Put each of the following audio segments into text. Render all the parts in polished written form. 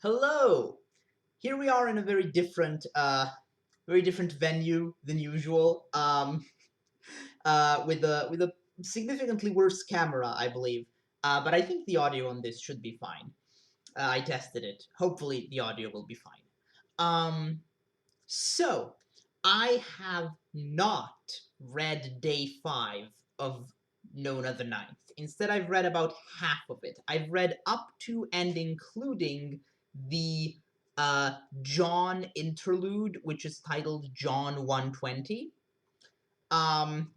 Hello! Here we are in a very different venue than usual. With a significantly worse camera, I believe. But I think the audio on this should be fine. I tested it. Hopefully, the audio will be fine. Um, so I have not read day 5 of Nona the Ninth. Instead, I've read about half of it. I've read up to and including the John interlude, which is titled John 120. Um,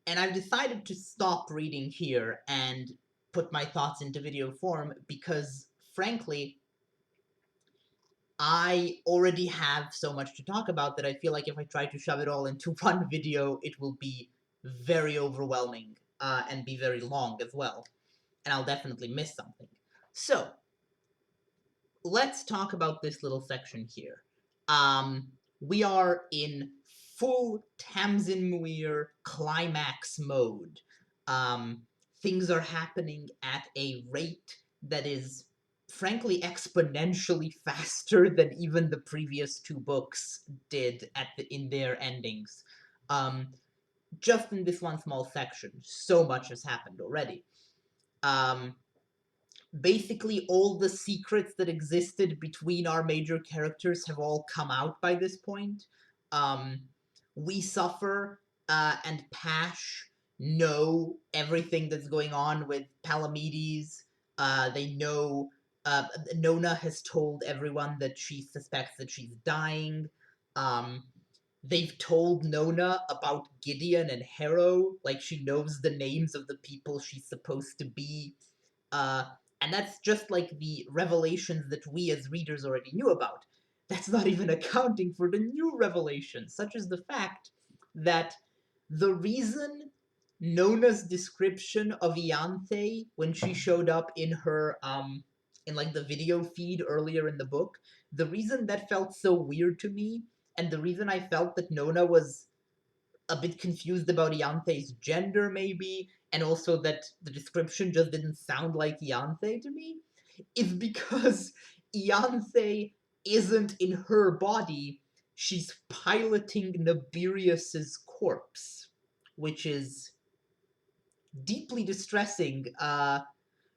and I've decided to stop reading here and put my thoughts into video form because, frankly, I already have so much to talk about that I feel like if I try to shove it all into one video, it will be very overwhelming and be very long as well. And I'll definitely miss something. So, let's talk about this little section here. We are in full Tamsyn Muir climax mode. Um, Things are happening at a rate that is frankly exponentially faster than even the previous two books did in their endings. Um, just in this one small section, so much has happened already. Um, Basically all the secrets that existed between our major characters have all come out by this point. Um, we suffer and Pash know everything that's going on with Palamedes. They know Nona has told everyone that she suspects that she's dying. Um, they've told Nona about Gideon and Harrow, like she knows the names of the people she's supposed to be. Uh, and that's just like the revelations that we as readers already knew about. That's not even accounting for the new revelations, such as the fact that the reason Nona's description of Ianthe when she showed up in her in like the video feed earlier in the book, the reason that felt so weird to me, and the reason I felt that Nona was a bit confused about Ianthe's gender, maybe, and also that the description just didn't sound like Ianthe to me, is because Ianthe isn't in her body. She's piloting Nabirius's corpse, which is deeply distressing,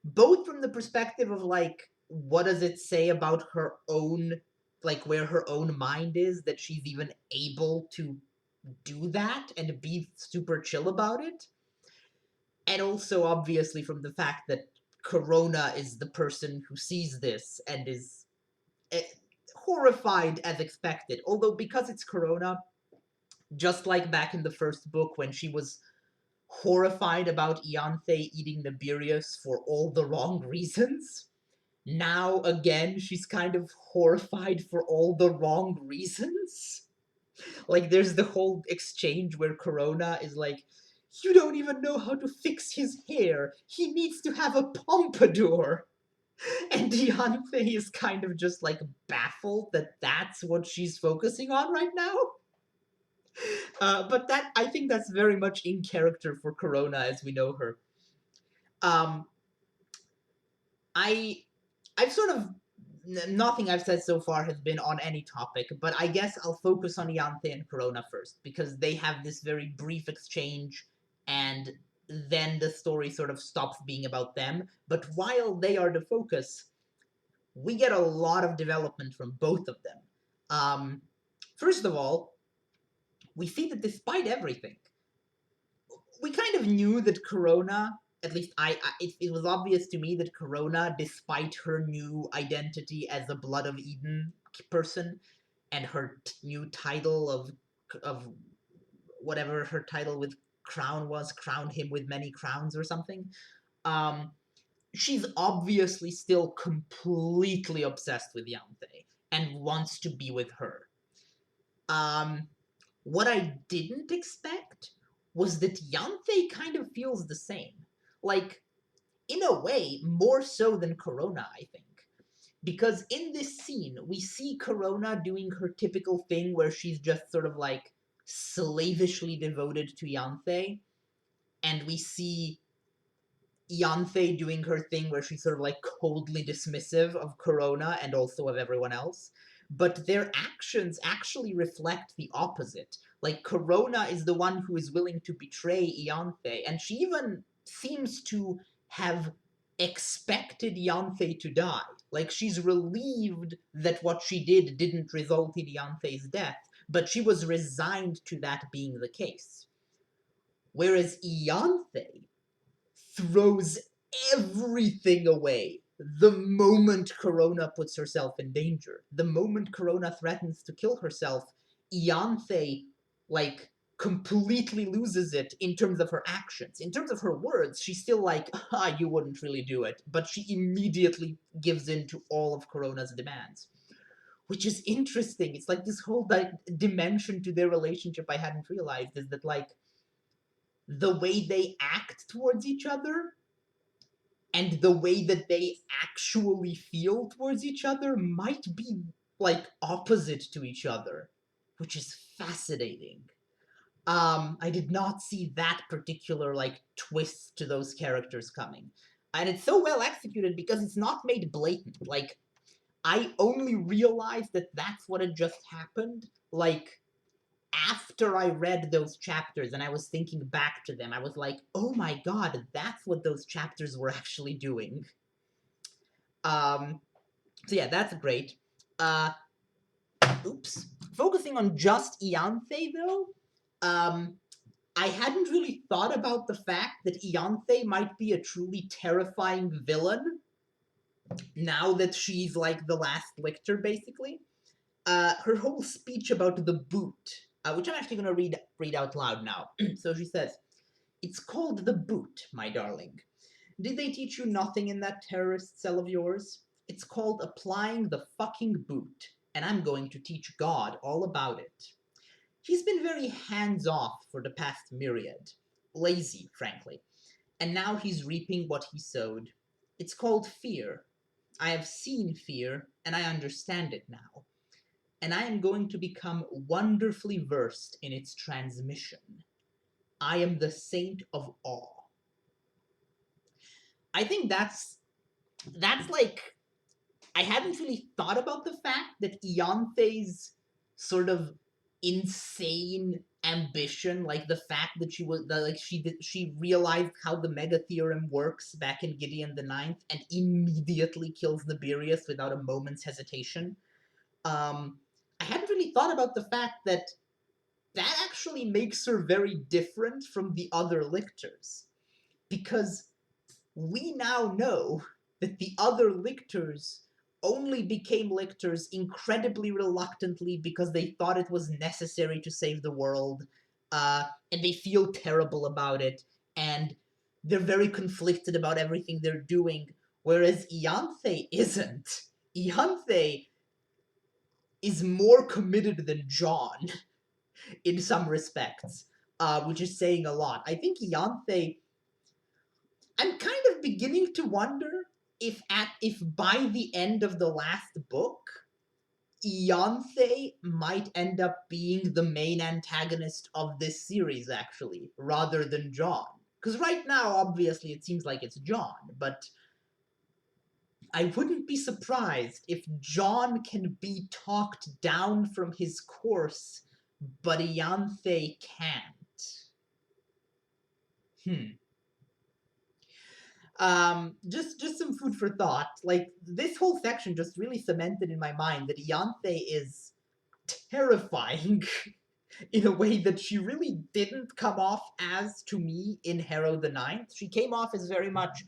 both from the perspective of, like, what does it say about her own, like, where her own mind is, that she's even able to do that and be super chill about it. And also, obviously, from the fact that Corona is the person who sees this and is eh, horrified as expected. Although, because it's Corona, just like back in the first book when she was horrified about Ianthe eating Nabirius for all the wrong reasons, now again she's kind of horrified for all the wrong reasons. Like, there's the whole exchange where Corona is like, you don't even know how to fix his hair. He needs to have a pompadour. And Deontay is kind of just like baffled that that's what she's focusing on right now. But that, I think that's very much in character for Corona as we know her. Um, I, I've sort of nothing I've said so far has been on any topic, but I guess I'll focus on Ianthe and Corona first, because they have this very brief exchange, and then the story sort of stops being about them. But while they are the focus, we get a lot of development from both of them. Um, First of all, we see that despite everything, we kind of knew that Corona, at least it was obvious to me that Corona, despite her new identity as a Blood of Eden person and her new title of whatever her title with crown was, crowned him with many crowns or something. Um, she's obviously still completely obsessed with Yanthe and wants to be with her. Um, what I didn't expect was that Yanthe kind of feels the same. Like, in a way, more so than Corona, I think. Because in this scene, we see Corona doing her typical thing where she's just sort of like slavishly devoted to Yanthe, and we see Ianthe doing her thing where she's sort of like coldly dismissive of Corona and also of everyone else. But their actions actually reflect the opposite. Like, Corona is the one who is willing to betray Ianthe, and she even seems to have expected Ianthe to die. Like, she's relieved that what she did didn't result in Ianthe's death, but she was resigned to that being the case. Whereas Ianthe throws everything away the moment Corona puts herself in danger. The moment Corona threatens to kill herself, Ianthe, like, completely loses it in terms of her actions. In terms of her words, she's still like, you wouldn't really do it. But she immediately gives in to all of Corona's demands. Which is interesting. It's like this whole dimension to their relationship I hadn't realized is that, like, the way they act towards each other and the way that they actually feel towards each other might be, like, opposite to each other, which is fascinating. I did not see that particular, like, twist to those characters coming. And it's so well executed because it's not made blatant. Like, I only realized that that's what had just happened, like, after I read those chapters and I was thinking back to them. I was like, oh my god, that's what those chapters were actually doing. So yeah, that's great. Oops. Focusing on just Ianthe, though, I hadn't really thought about the fact that Ianthe might be a truly terrifying villain now that she's, like, the last lictor, basically. Her whole speech about the boot, which I'm actually going to read out loud now. So she says, "It's called the boot, my darling. Did they teach you nothing in that terrorist cell of yours? It's called applying the fucking boot, and I'm going to teach God all about it. He's been very hands-off for the past myriad. Lazy, frankly. And now he's reaping what he sowed. It's called fear. I have seen fear, and I understand it now. And I am going to become wonderfully versed in its transmission. I am the saint of awe." I think that's like, I hadn't really thought about the fact that Ianthe's sort of insane ambition, like the fact that she realized how the mega theorem works back in Gideon the Ninth and immediately kills Nibirius without a moment's hesitation. I hadn't really thought about the fact that that actually makes her very different from the other lictors, because we now know that the other lictors only became lictors incredibly reluctantly because they thought it was necessary to save the world, and they feel terrible about it, and they're very conflicted about everything they're doing, whereas Ianthe isn't. Ianthe is more committed than John in some respects, which is saying a lot. I think Ianthe, I'm kind of beginning to wonder if by the end of the last book, Ianthe might end up being the main antagonist of this series, actually, rather than John. Because right now, obviously, it seems like it's John, but I wouldn't be surprised if John can be talked down from his course, but Ianthe can't. Just some food for thought. Like, this whole section just really cemented in my mind that Ianthe is terrifying in a way that she really didn't come off as to me in Harrow the Ninth. She came off as very much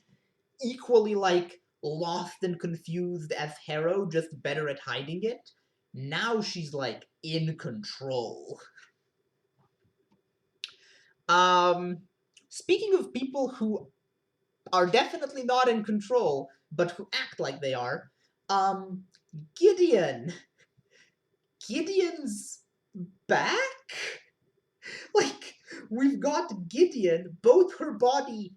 equally, like, lost and confused as Harrow, just better at hiding it. Now she's, like, in control. Speaking of people who are definitely not in control, but who act like they are, Gideon. Gideon's back? Like, we've got Gideon, both her body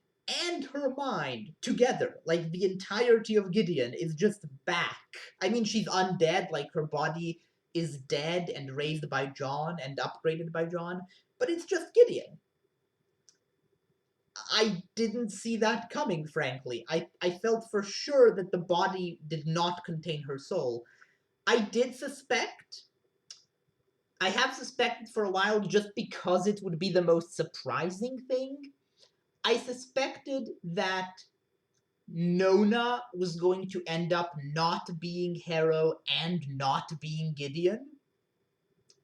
and her mind together. Like, the entirety of Gideon is just back. I mean, she's undead, like, her body is dead and raised by John and upgraded by John, but it's just Gideon. I didn't see that coming, frankly. I felt for sure that the body did not contain her soul. I did suspect, I have suspected for a while just because it would be the most surprising thing. I suspected that Nona was going to end up not being Harrow and not being Gideon,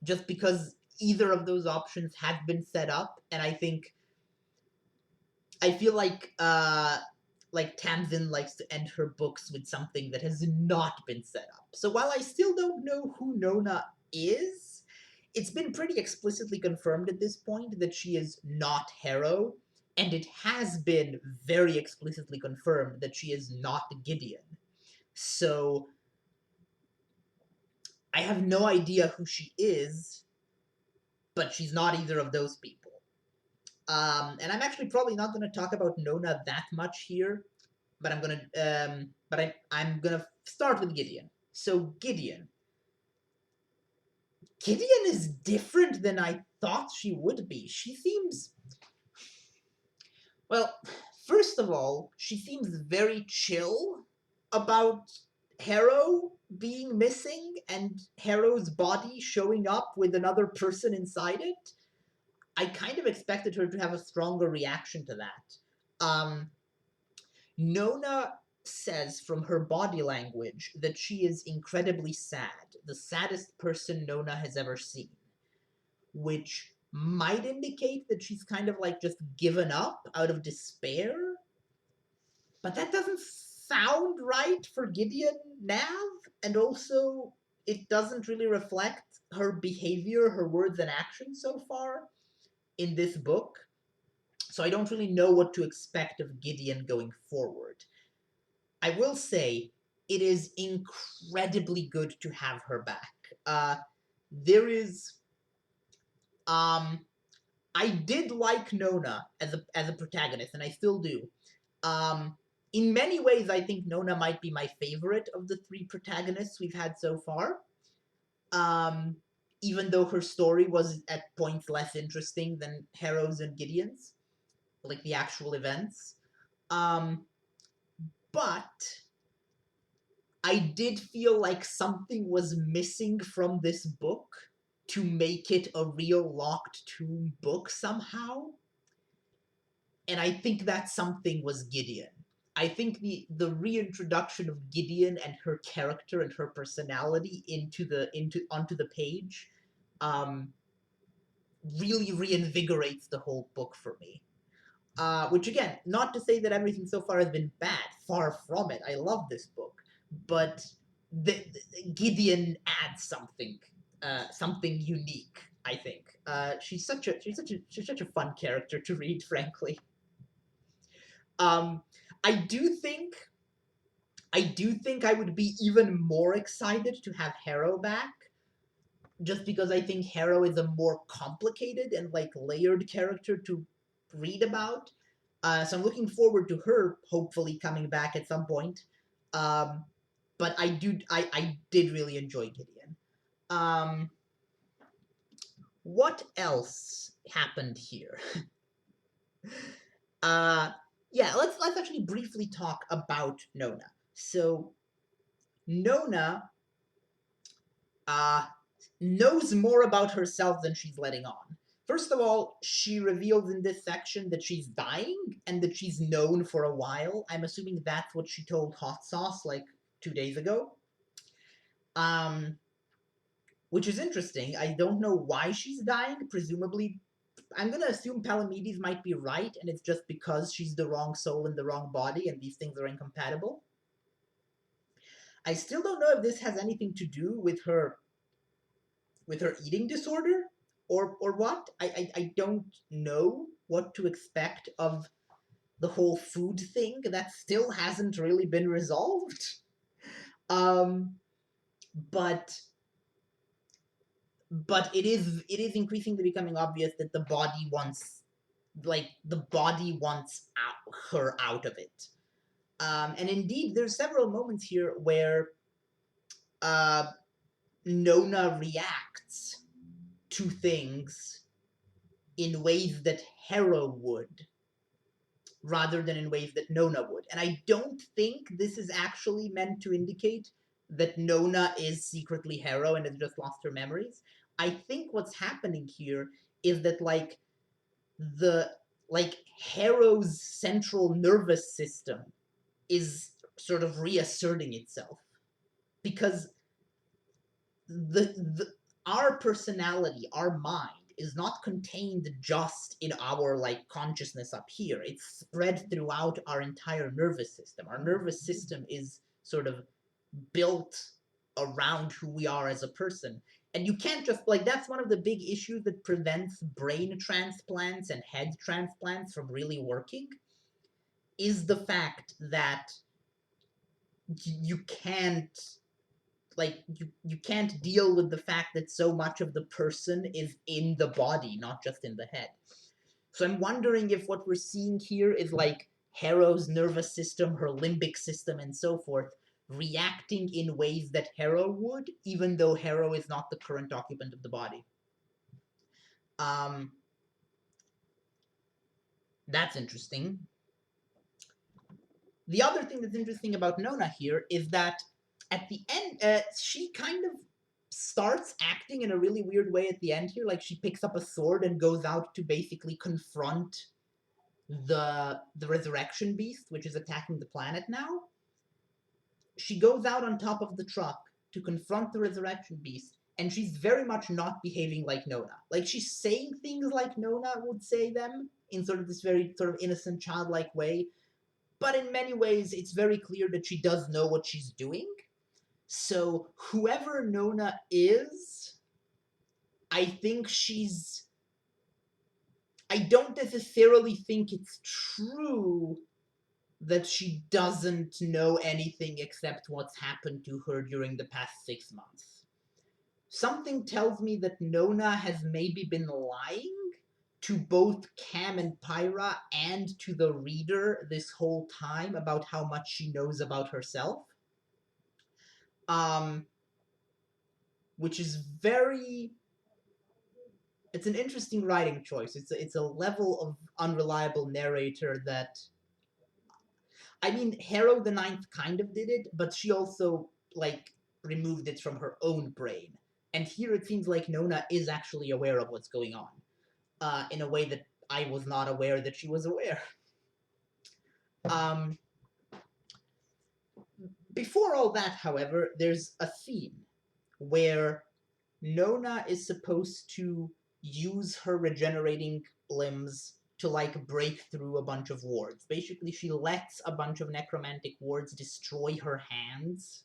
just because either of those options have been set up, and I feel like Tamsyn likes to end her books with something that has not been set up. So while I still don't know who Nona is, it's been pretty explicitly confirmed at this point that she is not Harrow, and it has been very explicitly confirmed that she is not Gideon. So I have no idea who she is, but she's not either of those people. And I'm actually probably not going to talk about Nona that much here, but I'm gonna start with Gideon. So Gideon is different than I thought she would be. She seems, well, first of all, she seems very chill about Harrow being missing and Harrow's body showing up with another person inside it. I kind of expected her to have a stronger reaction to that. Nona says from her body language that she is incredibly sad, the saddest person Nona has ever seen, which might indicate that she's kind of like just given up out of despair. But that doesn't sound right for Gideon Nav, and also it doesn't really reflect her behavior, her words and actions so far in this book. So I don't really know what to expect of Gideon going forward. I will say it is incredibly good to have her back. There is, I did like Nona as a protagonist, and I still do. In many ways, I think Nona might be my favorite of the three protagonists we've had so far. Um, Even though her story was at points less interesting than Harrow's and Gideon's, like the actual events. But I did feel like something was missing from this book to make it a real locked tomb book somehow. And I think that something was Gideon. I think the reintroduction of Gideon and her character and her personality onto the page um, really reinvigorates the whole book for me. Which again, not to say that everything so far has been bad. Far from it. I love this book, but Gideon adds something unique. I think she's such a fun character to read. Frankly, um, I do think I would be even more excited to have Harrow back, just because I think Harrow is a more complicated and like layered character to read about. So I'm looking forward to her hopefully coming back at some point. Um, but I did really enjoy Gideon. Um, what else happened here? uh, yeah, let's actually briefly talk about Nona. So Nona uh, knows more about herself than she's letting on. First of all, she reveals in this section that she's dying and that she's known for a while. I'm assuming that's what she told Hot Sauce like 2 days ago. Um, which is interesting. I don't know why she's dying. Presumably, I'm gonna assume Palamedes might be right, and it's just because she's the wrong soul in the wrong body, and these things are incompatible. I still don't know if this has anything to do with her eating disorder or what. I don't know what to expect of the whole food thing. That still hasn't really been resolved. Um, but it is increasingly becoming obvious that the body wants her out of it. And indeed, there's several moments here where uh, Nona reacts to things in ways that Harrow would. rather than in ways that Nona would. And I don't think this is actually meant to indicate that Nona is secretly Harrow and has just lost her memories. I think what's happening here is that the Harrow's central nervous system is sort of reasserting itself, because the our personality, our mind, is not contained just in our consciousness up here. It's spread throughout our entire nervous system. Our nervous system is sort of built around who we are as a person. And you can't just that's one of the big issues that prevents brain transplants and head transplants from really working, is the fact that you can't you can't deal with the fact that so much of the person is in the body, not just in the head. So I'm wondering if what we're seeing here is Harrow's nervous system, her limbic system, and so forth, reacting in ways that Harrow would, even though Harrow is not the current occupant of the body. That's interesting. The other thing that's interesting about Nona here is that at the end, she kind of starts acting in a really weird way at the end here. She picks up a sword and goes out to basically confront the resurrection beast, which is attacking the planet now. She goes out on top of the truck to confront the resurrection beast, and she's very much not behaving like Nona. She's saying things like Nona would say them in sort of this very sort of innocent, childlike way, but in many ways it's very clear that she does know what she's doing. So whoever Nona is, I think I don't necessarily think it's true that she doesn't know anything except what's happened to her during the past 6 months. Something tells me that Nona has maybe been lying to both Cam and Pyra and to the reader this whole time about how much she knows about herself. Which is it's an interesting writing choice. It's a level of unreliable narrator that, I mean, Harrow the Ninth kind of did it, but she also removed it from her own brain. And here it seems like Nona is actually aware of what's going on, in a way that I was not aware that she was aware. Before all that, however, there's a scene where Nona is supposed to use her regenerating limbs to break through a bunch of wards. Basically, she lets a bunch of necromantic wards destroy her hands.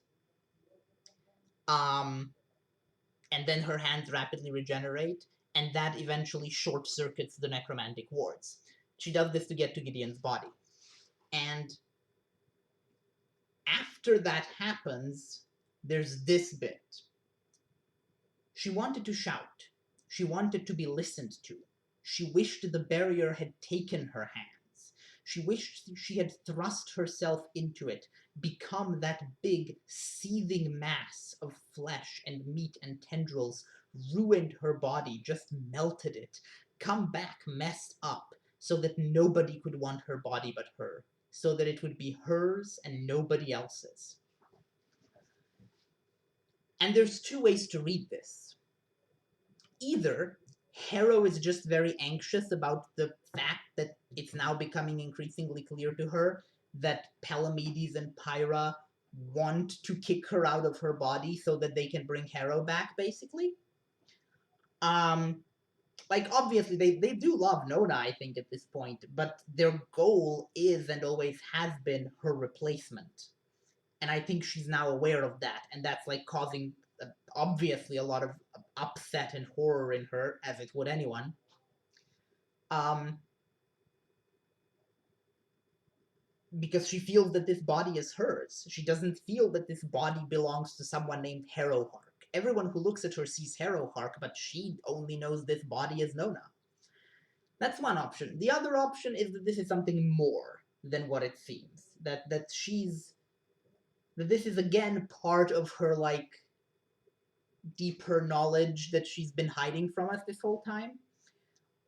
And then her hands rapidly regenerate, and that eventually short circuits the necromantic wards. She does this to get to Gideon's body. And after that happens, there's this bit. She wanted to shout. She wanted to be listened to. She wished the barrier had taken her hands. She wished she had thrust herself into it, become that big, seething mass of flesh and meat and tendrils, ruined her body, just melted it, come back messed up, so that nobody could want her body but her, so that it would be hers and nobody else's. And there's two ways to read this. Either Harrow is just very anxious about the fact that it's now becoming increasingly clear to her that Palamedes and Pyra want to kick her out of her body so that they can bring Harrow back, basically. Obviously, they do love Nona, I think, at this point, but their goal is and always has been her replacement. And I think she's now aware of that, and that's causing obviously a lot of upset and horror in her, as it would anyone. Because she feels that this body is hers. She doesn't feel that this body belongs to someone named Harrowhark. Everyone who looks at her sees Harrowhark, but she only knows this body as Nona. That's one option. The other option is that this is something more than what it seems. That this is again part of her deeper knowledge that she's been hiding from us this whole time.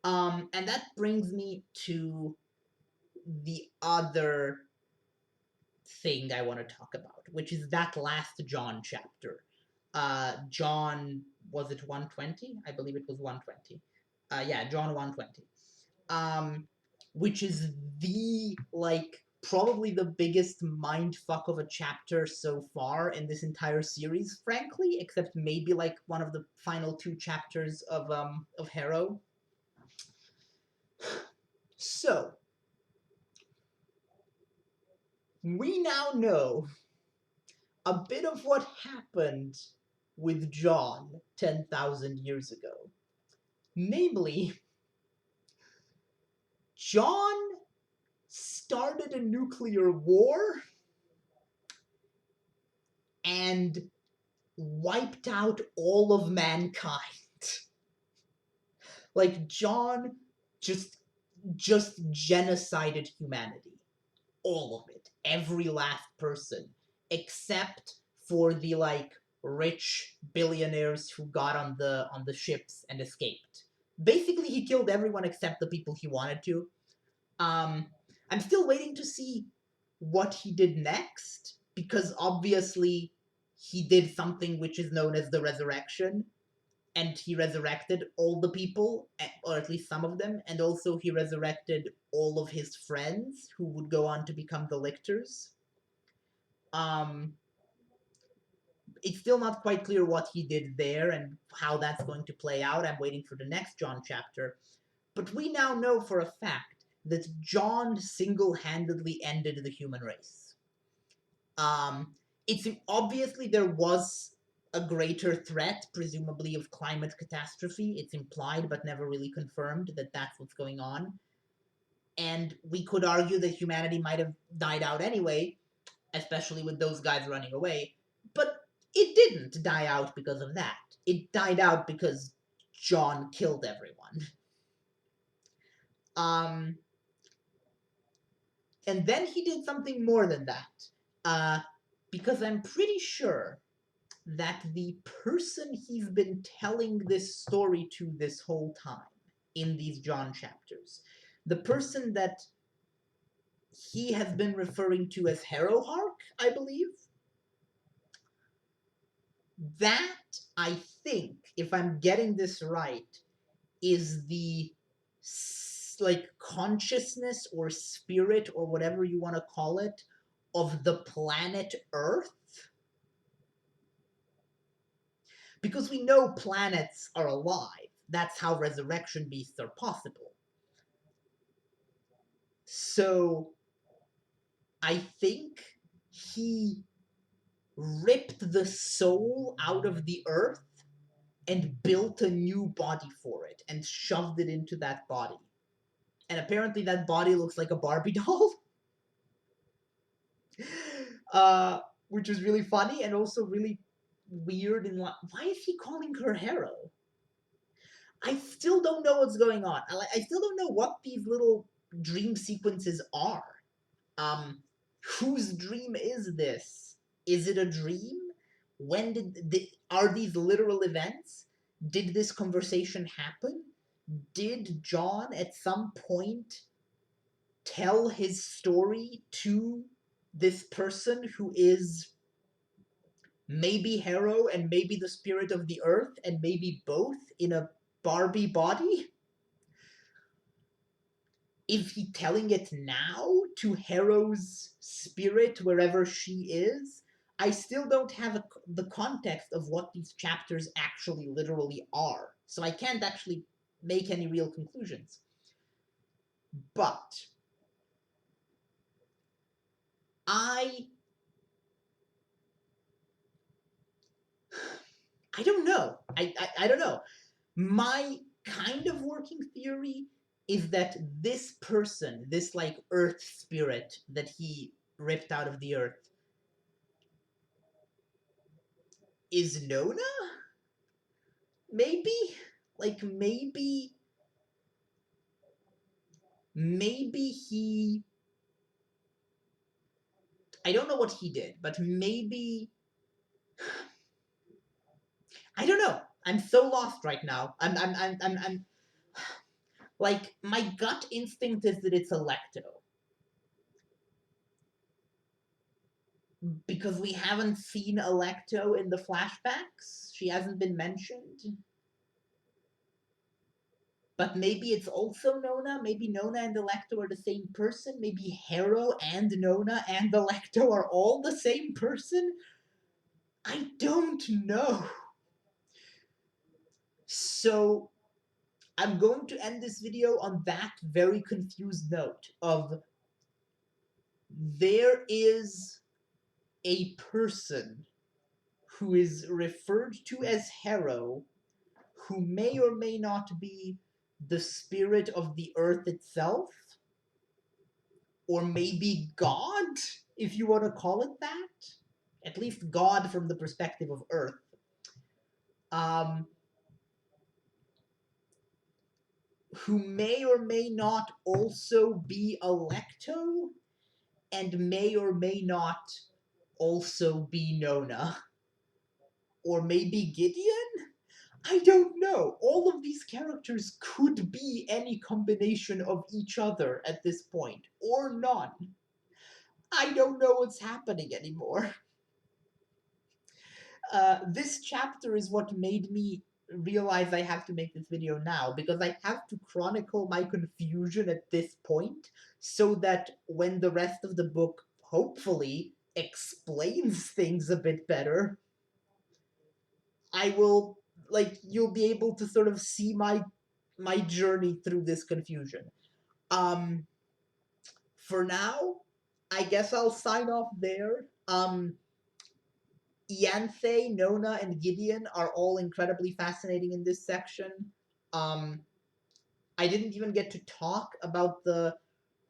And that brings me to the other thing I want to talk about, which is that last John chapter. John, was it 120? I believe it was 120. Yeah, John 120. Um, which is the, like, probably the biggest mind fuck of a chapter so far in this entire series, frankly, except maybe like one of the final two chapters of Harrow. So, we now know a bit of what happened with John 10,000 years ago. Namely, John started a nuclear war and wiped out all of mankind. Like, John just genocided humanity. All of it. Every last person. Except for the, like, rich billionaires who got on the ships and escaped. Basically, he killed everyone except the people he wanted to. I'm still waiting to see what he did next, because obviously he did something which is known as the resurrection, and he resurrected all the people, or at least some of them, and also he resurrected all of his friends who would go on to become the lictors. Um, it's still not quite clear what he did there and how that's going to play out. I'm waiting for the next John chapter. But we now know for a fact that John single-handedly ended the human race. It's obviously there was a greater threat, presumably of climate catastrophe. It's implied but never really confirmed that that's what's going on. And we could argue that humanity might have died out anyway, especially with those guys running away. But it didn't die out because of that. It died out because John killed everyone. And then he did something more than that. Because I'm pretty sure that the person he's been telling this story to this whole time in these John chapters, the person that he has been referring to as Harrowhark, I believe, that, I think, if I'm getting this right, is the like consciousness or spirit or whatever you want to call it of the planet Earth. Because we know planets are alive. That's how resurrection beasts are possible. So I think he ripped the soul out of the earth and built a new body for it and shoved it into that body. And apparently that body looks like a Barbie doll. Which is really funny and also really weird. And why is he calling her Harrow? I still don't know what's going on. I still don't know what these little dream sequences are. Whose dream is this? Is it a dream? When are these literal events? Did this conversation happen? Did John at some point tell his story to this person who is maybe Harrow and maybe the spirit of the earth and maybe both in a Barbie body? Is he telling it now to Harrow's spirit wherever she is? I still don't have the context of what these chapters actually literally are, so I can't actually make any real conclusions. But I don't know. I don't know. My kind of working theory is that this person, this like earth spirit that he ripped out of the earth, is Nona? Maybe? Like, maybe he... I don't know what he did, but maybe... I don't know. I'm so lost right now. I'm like, my gut instinct is that it's Electo. because we haven't seen Alecto in the flashbacks. She hasn't been mentioned. But maybe it's also Nona. Maybe Nona and Alecto are the same person. Maybe Harrow and Nona and Alecto are all the same person. I don't know. So I'm going to end this video on that very confused note of there is a person who is referred to as Harrow, who may or may not be the spirit of the earth itself, or maybe God, if you want to call it that. At least God from the perspective of Earth. Um, who may or may not also be Alecto, and may or may not also be Nona. Or maybe Gideon? I don't know. All of these characters could be any combination of each other at this point, or none. I don't know what's happening anymore. This chapter is what made me realize I have to make this video now, because I have to chronicle my confusion at this point so that when the rest of the book hopefully explains things a bit better, I will, like, you'll be able to sort of see my journey through this confusion. Um, for now, I guess I'll sign off there. Ianthe, Nona, and Gideon are all incredibly fascinating in this section. Um, I didn't even get to talk about the,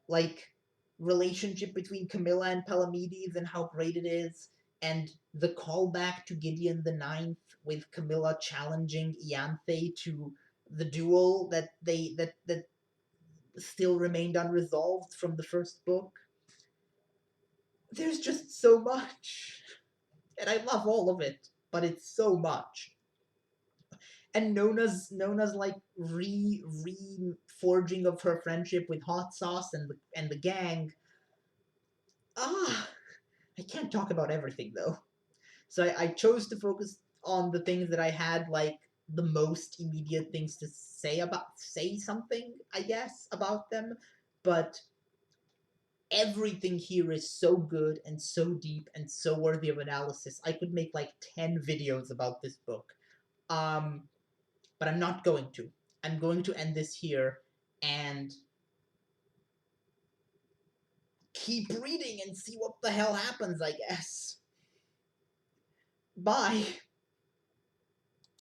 like, relationship between Camilla and Palamedes and how great it is, and the callback to Gideon the Ninth with Camilla challenging Ianthe to the duel that still remained unresolved from the first book. There's just so much, and I love all of it, but it's so much. And Nona's like reforging of her friendship with Hot Sauce and the gang. Ah, I can't talk about everything though. So I chose to focus on the things that I had like the most immediate things to say something, I guess, about them. But everything here is so good and so deep and so worthy of analysis. I could make like 10 videos about this book. But I'm not going to. I'm going to end this here and keep reading and see what the hell happens, I guess. Bye.